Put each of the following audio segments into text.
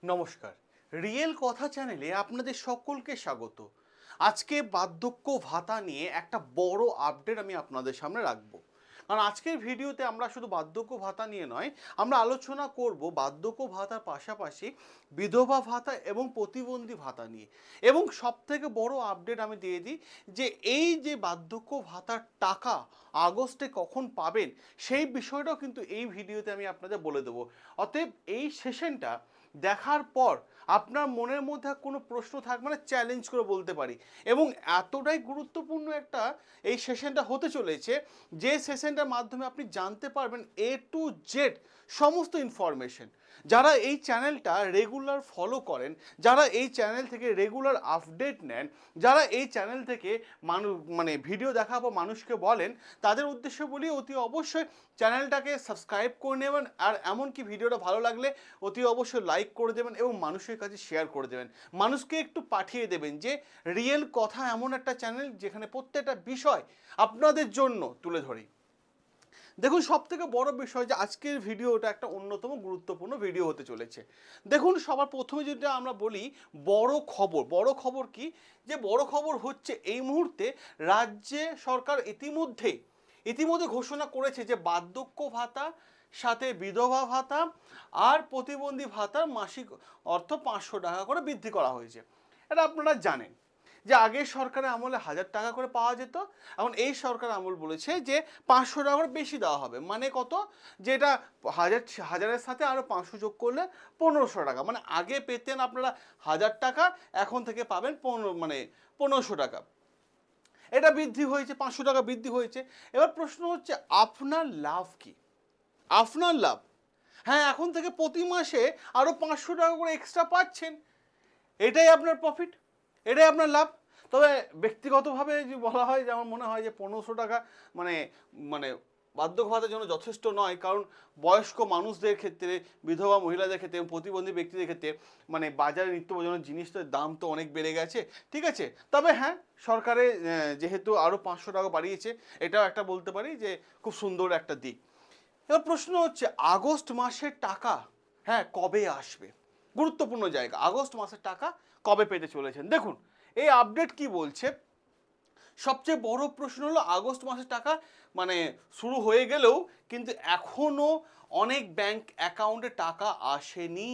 নমস্কার, রিয়েল কথা চ্যানেলে আপনাদের সকলকে স্বাগত। আজকে বার্ধক্য ভাতা নিয়ে একটা বড় আপডেট আমি আপনাদের সামনে রাখবো। কারণ আজকের ভিডিওতে আমরা শুধু বার্ধক্য ভাতা নিয়ে নয়, আমরা আলোচনা করব বার্ধক্য ভাতার পাশাপাশি বিধবা ভাতা এবং প্রতিবন্ধী ভাতা নিয়ে। এবং সবথেকে বড় আপডেট আমি দিয়ে দিই যে এই যে বার্ধক্য ভাতার টাকা আগস্টে কখন পাবেন সেই বিষয়টাও কিন্তু এই ভিডিওতে আমি আপনাদের বলে দেবো। অতএব এই সেশনটা দেখার পর আপনার মনের মধ্যে কোনো প্রশ্ন থাকবে না, চ্যালেঞ্জ করে বলতে পারি। এবং এতটাই গুরুত্বপূর্ণ একটা এই সেশনটা হতে চলেছে যে সেশনটার মাধ্যমে আপনি জানতে পারবেন A to Z সমস্ত ইনফরমেশন। যারা এই চ্যানেলটা রেগুলার ফলো করেন, যারা এই চ্যানেল থেকে রেগুলার আপডেট নেন, যারা এই চ্যানেল থেকে ভিডিও দেখা বা মানুষকে বলেন, তাদের উদ্দেশ্যে বলি অতি অবশ্যই চ্যানেলটাকে সাবস্ক্রাইব করে নেবেন। আর এমনকি ভিডিওটা ভালো লাগলে অতি অবশ্যই লাইক করে দেবেন এবং মানুষের কাছে শেয়ার করে দেবেন। মানুষকে একটু পাঠিয়ে দেবেন যে রিয়েল কথা এমন একটা চ্যানেল যেখানে প্রত্যেকটা বিষয় আপনাদের জন্য তুলে ধরি। দেখুন, সব থেকে বড় বিষয় যে আজকের ভিডিওটা একটা অন্যতম গুরুত্বপূর্ণ ভিডিও হতে চলেছে। দেখুন, সবার প্রথমে যেটা আমরা বলি বড় খবর কি, যে বড় খবর হচ্ছে এই মুহূর্তে রাজ্যে সরকার ইতিমধ্যে ঘোষণা করেছে যে বার্ধক্য ভাতা সাথে বিধবা ভাতা আর প্রতিবন্ধী ভাতার মাসিক অর্থ 500 টাকা করে বৃদ্ধি করা হয়েছে। এটা আপনারা জানেন যে আগের সরকারের আমলে 1000 টাকা করে পাওয়া যেত, এখন এই সরকার আমল বলেছে যে 500 টাকা করে বেশি দেওয়া হবে। মানে কত, যেটা হাজারের সাথে আরও 500 যোগ করলে 1500 টাকা। মানে আগে পেতেন আপনারা 1000 টাকা, এখন থেকে পাবেন 1500 টাকা। এটা বৃদ্ধি হয়েছে, 500 টাকা বৃদ্ধি হয়েছে। এবার প্রশ্ন হচ্ছে আপনার লাভ কি? আপনার লাভ, হ্যাঁ, এখন থেকে প্রতি মাসে আরও 500 টাকা করে এক্সট্রা পাচ্ছেন, এটাই আপনার প্রফিট, এটাই আপনার লাভ। তবে ব্যক্তিগতভাবে যে বলা হয় যে আমার মনে হয় যে 1500 টাকা মানে মানে বার্ধক্য ভাতার জন্য যথেষ্ট নয়। কারণ বয়স্ক মানুষদের ক্ষেত্রে, বিধবা মহিলাদের ক্ষেত্রে এবং প্রতিবন্ধী ব্যক্তিদের ক্ষেত্রে বাজারে নিত্য প্রয়োজনীয় জিনিসের দাম তো অনেক বেড়ে গেছে, ঠিক আছে। তবে হ্যাঁ, সরকারে যেহেতু আরও 500 টাকা বাড়িয়েছে, এটাও একটা বলতে পারি যে খুব সুন্দর একটা দিক। এবার প্রশ্ন হচ্ছে আগস্ট মাসের টাকা, হ্যাঁ, কবে আসবে? গুরুত্বপূর্ণ জায়গা, আগস্ট মাসের টাকা কবে পেতে চলেছেন? দেখুন, এই আপডেট কি বলছে। সবচেয়ে বড় প্রশ্ন হলো আগস্ট মাসের টাকা শুরু হয়ে গেলেও কিন্তু এখনও অনেক ব্যাংক অ্যাকাউন্টে টাকা আসেনি।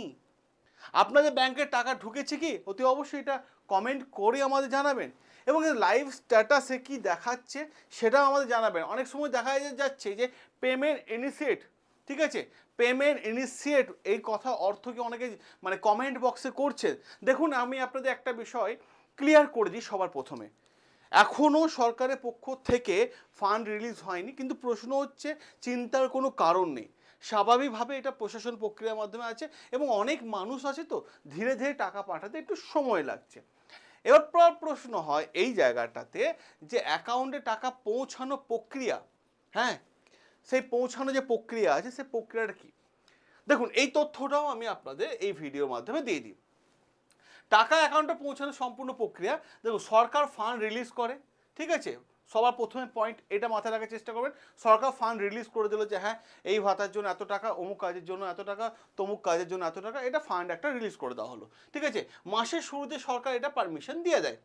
আপনাদের ব্যাংকের টাকা ঢুকেছে কি? অতি অবশ্যই এটা কমেন্ট করে আমাদের জানাবেন। এবং লাইভ স্ট্যাটাসে কি দেখাচ্ছে সেটাও আমাদের জানাবেন। অনেক সময় দেখা যাচ্ছে যে পেমেন্ট ইনিশিয়েট, ঠিক আছে, পেমেন্ট ইনিশিয়েট এই কথা অর্থ কি অনেকে কমেন্ট বক্সে করছে। দেখুন, আমি আপনাদের একটা বিষয় ক্লিয়ার করে দিই সবার প্রথমে। এখনও সরকারের পক্ষ থেকে ফান্ড রিলিজ হয়নি, কিন্তু প্রশ্ন হচ্ছে চিন্তার কোনো কারণ নেই। স্বাভাবিকভাবে এটা প্রশাসন প্রক্রিয়ার মাধ্যমে আছে এবং অনেক মানুষ আছে, তো ধীরে ধীরে টাকা পাঠাতে একটু সময় লাগছে। এবার প্রশ্ন হয় এই জায়গাটাতে যে অ্যাকাউন্টে টাকা পৌঁছানো প্রক্রিয়া, হ্যাঁ, সেই পৌঁছানো যে প্রক্রিয়া আছে সেই প্রক্রিয়াটা কি? দেখুন, এই তথ্যটাও আমি আপনাদের এই ভিডিওর মাধ্যমে দিয়ে দিই। টাকা অ্যাকাউন্টে পৌঁছানোর সম্পূর্ণ প্রক্রিয়া, দেখুন, সরকার ফান্ড রিলিজ করে, ঠিক আছে। সবার প্রথমে পয়েন্ট এটা মাথায় রাখার চেষ্টা করবেন, সরকার ফান্ড রিলিজ করে দিল যে হ্যাঁ, এই ভাতার জন্য এত টাকা, অমুক কাজের জন্য এত টাকা, তমুক কাজের জন্য এত টাকা, এটা ফান্ড একটা রিলিজ করে দেওয়া হলো, ঠিক আছে। মাসের শুরুতে সরকার এটা পারমিশন দিয়ে দেয়।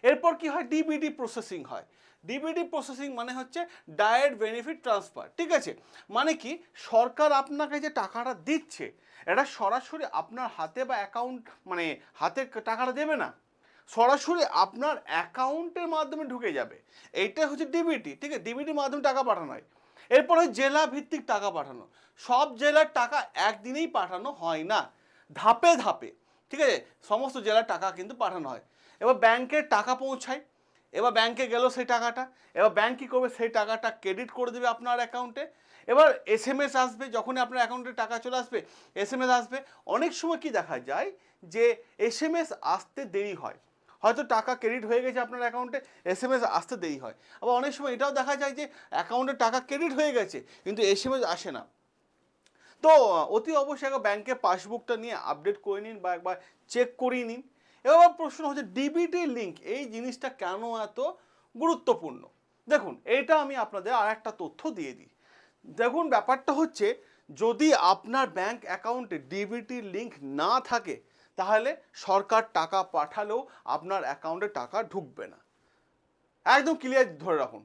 এরপর কি হয়? ডিবিটি প্রসেসিং হয়। ডিবিটি প্রসেসিং মানে হচ্ছে ডাইরেক্ট বেনিফিট ট্রান্সফার, ঠিক আছে। মানে কি, সরকার আপনাকে যে টাকাটা দিচ্ছে এটা সরাসরি আপনার হাতে বা অ্যাকাউন্ট হাতে টাকাটা দেবে না, সরাসরি আপনার অ্যাকাউন্টের মাধ্যমে ঢুকে যাবে। এইটা হচ্ছে ডিবিটি, ঠিক আছে। ডিবিটির মাধ্যমে টাকা পাঠানো হয়। এরপরে জেলা ভিত্তিক টাকা পাঠানো। সব জেলার টাকা একদিনেই পাঠানো হয় না, ধাপে ধাপে, ঠিক আছে, সমস্ত জেলার টাকা কিন্তু পাঠানো হয়। এবার ব্যাংকের টাকা পৌঁছায়, এবার ব্যাংকে গেল সেই টাকাটা, এবার ব্যাংক কী করবে? সেই টাকাটা ক্রেডিট করে দেবে আপনার অ্যাকাউন্টে। এবার এসএমএস আসবে, যখনই আপনার অ্যাকাউন্টে টাকা চলে আসবে এসএমএস আসবে। অনেক সময় কি দেখা যায় যে এসএমএস আসতে দেরি হয়, হয়তো টাকা ক্রেডিট হয়ে গেছে আপনার অ্যাকাউন্টে, এসএমএস আসতে দেরি হয়। আবার অনেক সময় এটাও দেখা যায় যে অ্যাকাউন্টে টাকা ক্রেডিট হয়ে গেছে কিন্তু এসএমএস আসে না। তো অতি অবশ্যই একবার ব্যাংকের পাসবুকটা নিয়ে আপডেট করে নিন বা একবার চেক করিয়ে নিন। এবার প্রশ্ন হচ্ছে ডিবিটি লিঙ্ক, এই জিনিসটা কেন এত গুরুত্বপূর্ণ? দেখুন, এটা আমি আপনাদের আর একটা তথ্য দিয়ে দিই। দেখুন, ব্যাপারটা হচ্ছে যদি আপনার ব্যাংক অ্যাকাউন্টে ডিবিটি লিঙ্ক না থাকে তাহলে সরকার টাকা পাঠালেও আপনার অ্যাকাউন্টে টাকা ঢুকবে না। একদম ক্লিয়ার ধরে রাখুন।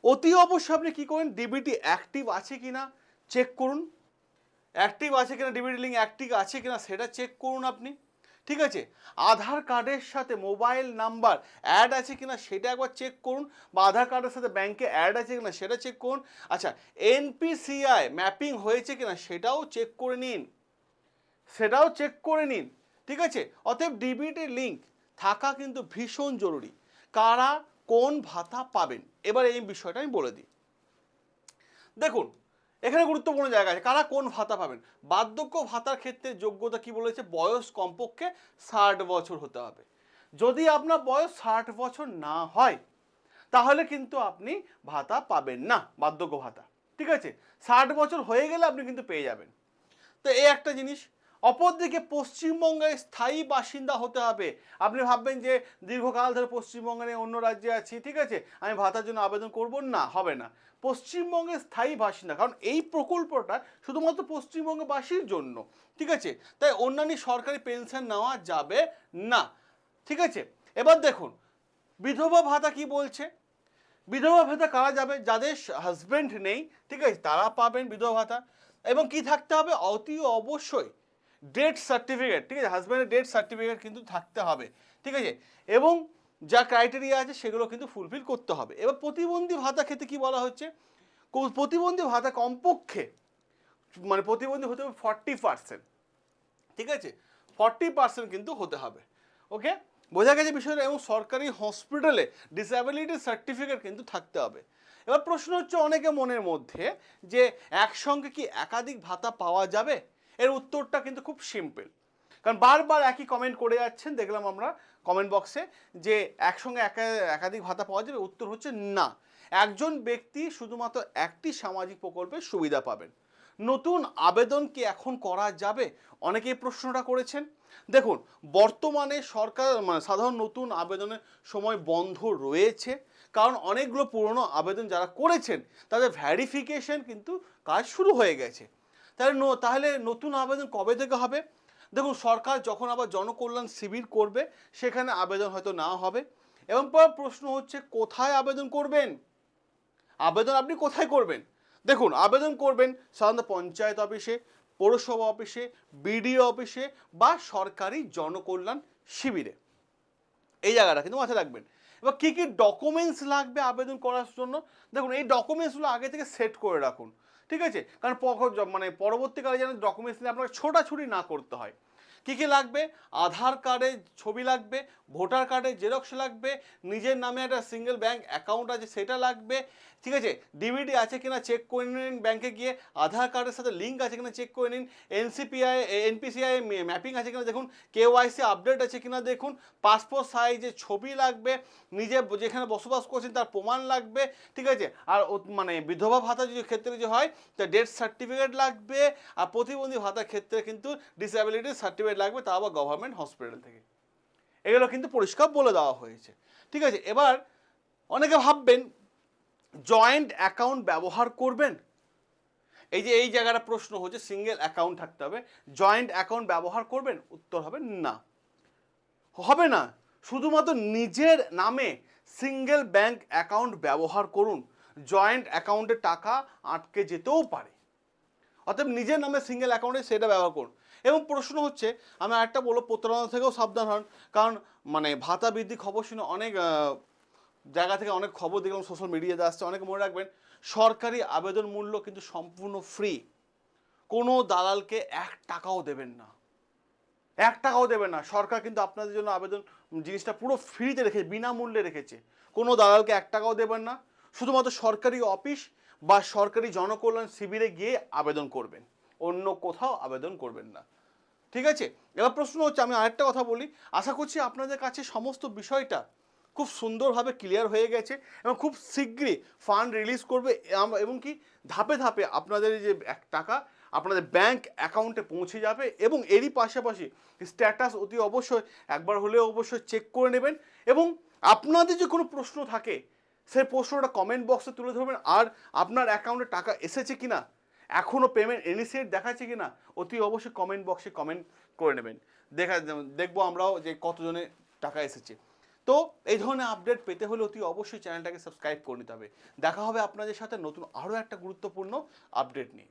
অতি অবশ্যই আপনি কী করেন, ডিবিটি অ্যাক্টিভ আছে কিনা চেক করুন, অ্যাক্টিভ আছে কিনা, ডিবিটি লিঙ্ক অ্যাক্টিভ আছে কিনা সেটা চেক করুন আপনি। ঠিক আছে, আধার কার্ডের সাথে মোবাইল নাম্বার অ্যাড আছে কিনা সেটা একবার চেক করুন, বা আধার কার্ডের সাথে ব্যাংকে অ্যাড আছে কিনা সেটা চেক করুন। আচ্ছা, এনপিসিআই ম্যাপিং হয়েছে কিনা সেটাও চেক করে নিন, সেটাও চেক করে নিন। ঠিক আছে, অতএব ডিবিটি লিঙ্ক থাকা কিন্তু ভীষণ জরুরি। কারা কোন ভাতা পাবেন এবার এই বিষয়টা আমি বলে দিই। দেখুন, এখানে গুরুত্বপূর্ণ জায়গা আছে, কারা কোন ভাতা পাবেন। বার্ধক্য ভাতার ক্ষেত্রে যোগ্যতা কি বলেছে, বয়স কমপক্ষে 60 বছর হতে হবে। যদি আপনার বয়স 60 বছর না হয় তাহলে কিন্তু আপনি ভাতা পাবেন না, বার্ধক্য ভাতা। ঠিক আছে, 60 বছর হয়ে গেলে আপনি কিন্তু পেয়ে যাবেন। তো এই একটা জিনিস। অপরদিকে পশ্চিমবঙ্গের স্থায়ী বাসিন্দা হতে হবে। আপনি ভাববেন যে দীর্ঘকাল ধরে পশ্চিমবঙ্গে অন্য রাজ্যে আছি, ঠিক আছে, আমি ভাতার জন্য আবেদন করব না, হবে না। পশ্চিমবঙ্গের স্থায়ী বাসিন্দা, কারণ এই প্রকল্পটা শুধুমাত্র পশ্চিমবঙ্গবাসীর জন্য। ঠিক আছে, তাই অন্যান্য সরকারি পেনশন নেওয়া যাবে না। ঠিক আছে, এবার দেখুন বিধবা ভাতা কি বলছে। বিধবা ভাতা কারা যাবে, যাদের হাজব্যান্ড নেই, ঠিক আছে, তারা পাবেন বিধবা ভাতা। এবং কি থাকতে হবে, অতি অবশ্যই ডেথ সার্টিফিকেট। ঠিক আছে, হাজব্যান্ডের ডেথ সার্টিফিকেট কিন্তু থাকতে হবে। ঠিক আছে, এবং যা ক্রাইটেরিয়া আছে সেগুলো কিন্তু ফুলফিল করতে হবে। এবার প্রতিবন্ধী ভাতা ক্ষেত্রে কি বলা হচ্ছে, প্রতিবন্ধী ভাতা কমপক্ষে মানে প্রতিবন্ধী হতে হবে 40%। ঠিক আছে, 40% কিন্তু হতে হবে। ওকে, বোঝা গেছে বিষয়টা। এবং সরকারি হসপিটালে ডিসএবিলিটি সার্টিফিকেট কিন্তু থাকতে হবে। এবার প্রশ্ন হচ্ছে অনেকে মনের মধ্যে যে একসঙ্গে কি একাধিক ভাতা পাওয়া যাবে। এর উত্তরটা কিন্তু খুব সিম্পল, কারণ বারবার একই কমেন্ট করে যাচ্ছেন, দেখলাম আমরা কমেন্ট বক্সে যে একসঙ্গে একাধিক ভাতা পাওয়া যাবে। উত্তর হচ্ছে না, একজন ব্যক্তি শুধুমাত্র একটি সামাজিক প্রকল্পের সুবিধা পাবেন। নতুন আবেদন কি এখন করা যাবে, অনেকেই প্রশ্নটা করেছেন। দেখুন, বর্তমানে সরকার সাধারণ নতুন আবেদনের সময় বন্ধ রয়েছে, কারণ অনেকগুলো পুরনো আবেদন যারা করেছেন তাদের ভ্যারিফিকেশন কিন্তু কাজ শুরু হয়ে গেছে। তাহলে নতুন আবেদন কবে থেকে হবে। দেখুন, সরকার যখন আবার জনকল্যাণ শিবির করবে সেখানে আবেদন হয়তো না হবে। এবং প্রশ্ন হচ্ছে কোথায় আবেদন করবেন, আবেদন আপনি কোথায় করবেন। দেখুন, আবেদন করবেন সাধারণত পঞ্চায়েত অফিসে, পৌরসভা অফিসে, বিডিও অফিসে বা সরকারি জনকল্যাণ শিবিরে। এই জায়গাটা কিন্তু মাথায় রাখবেন। এবার কী কী ডকুমেন্টস লাগবে আবেদন করার জন্য, দেখুন এই ডকুমেন্টসগুলো আগে থেকে সেট করে রাখুন। ঠিক আছে, কারণ পরবর্তীকালে যেন ডকুমেন্টস নিয়ে আপনাকে ছোটাছুটি না করতে হয়। কী কী লাগবে, আধার কার্ডের ছবি লাগবে, ভোটার কার্ডের জেরক্স লাগবে, নিজের নামে একটা সিঙ্গেল ব্যাংক অ্যাকাউন্ট আছে সেটা লাগবে। ঠিক আছে, ডিবিটি আছে কিনা চেক করে নিন ব্যাংকে গিয়ে, আধার কার্ডের সাথে লিঙ্ক আছে কিনা চেক করে নিন, এনপিসিআই ম্যাপিং আছে কিনা দেখুন, কেওয়াইসি আপডেট আছে কিনা দেখুন, পাসপোর্ট সাইজের ছবি লাগবে, নিজে যেখানে বসবাস করছেন তার প্রমাণ লাগবে। ঠিক আছে, আর বিধবা ভাতা যদি ক্ষেত্রে যে হয় তা ডেথ সার্টিফিকেট লাগবে, আর প্রতিবন্ধী ভাতার ক্ষেত্রে কিন্তু ডিসএবিলিটি সার্টিফিকেট লাগবে, তা আবার গভর্নমেন্ট হসপিটাল থেকে। এগুলো কিন্তু পরিষ্কার বলে দেওয়া হয়েছে। ঠিক আছে, এবার অনেকে ভাববেন জয়েন্ট অ্যাকাউন্ট ব্যবহার করবেন। এই জায়গাটা প্রশ্ন হচ্ছে, সিঙ্গেল অ্যাকাউন্ট থাকতে হবে, জয়েন্ট অ্যাকাউন্ট ব্যবহার করবেন, উত্তর হবে না, হবে না। শুধুমাত্র নিজের নামে সিঙ্গেল ব্যাংক অ্যাকাউন্ট ব্যবহার করুন, জয়েন্ট অ্যাকাউন্টে টাকা আটকে যেতেও পারে। অতএব নিজের নামে সিঙ্গেল অ্যাকাউন্টে সেটা ব্যবহার করুন। এবং প্রশ্ন হচ্ছে, আমি আরেকটা বলবো, প্রতারণা থেকেও সাবধান হন, কারণ ভাতা বৃদ্ধি খবর শুনে অনেক জায়গা থেকে অনেক খবর দেখলাম সোশ্যাল মিডিয়াতে আসছে। অনেকে মনে রাখবেন, সরকারি আবেদন মূল্য কিন্তু সম্পূর্ণ ফ্রি, কোনো দালালকে 1 টাকাও দেবেন না, 1 টাকাও দেবেন না। সরকার কিন্তু আপনাদের জন্য আবেদন জিনিসটা পুরো ফ্রিতে রেখেছে, বিনামূল্যে রেখেছে। কোনো দালালকে 1 টাকাও দেবেন না, শুধুমাত্র সরকারি অফিস বা সরকারি জনকল্যাণ শিবিরে গিয়ে আবেদন করবেন, অন্য কোথাও আবেদন করবেন না। ঠিক আছে, এবার প্রশ্ন হচ্ছে, আমি আরেকটা কথা বলি, আশা করছি আপনাদের কাছে সমস্ত বিষয়টা খুব সুন্দরভাবে ক্লিয়ার হয়ে গেছে, এবং খুব শীঘ্রই ফান্ড রিলিজ করবে, এবং কি ধাপে ধাপে আপনাদের যে টাকা আপনাদের ব্যাংক অ্যাকাউন্টে পৌঁছে যাবে। এবং এরই পাশাপাশি স্ট্যাটাস অতি অবশ্যই একবার হলেও অবশ্যই চেক করে নেবেন। এবং আপনাদের যে কোনো প্রশ্ন থাকে সেই প্রশ্নটা কমেন্ট বক্সে তুলে ধরবেন। আর আপনার অ্যাকাউন্টে টাকা এসেছে কিনা, এখনও পেমেন্ট ইনিশিয়েট দেখাচ্ছে কিনা, অতি অবশ্যই কমেন্ট বক্সে কমেন্ট করে নেবেন। দেখবো আমরাও যে কতজনে টাকা এসেছে। তো এই ধরনের আপডেট পেতে হলে অতি অবশ্যই চ্যানেলটাকে সাবস্ক্রাইব করে নিতে হবে। দেখা হবে আপনাদের সাথে নতুন আরও একটা গুরুত্বপূর্ণ আপডেট নিয়ে।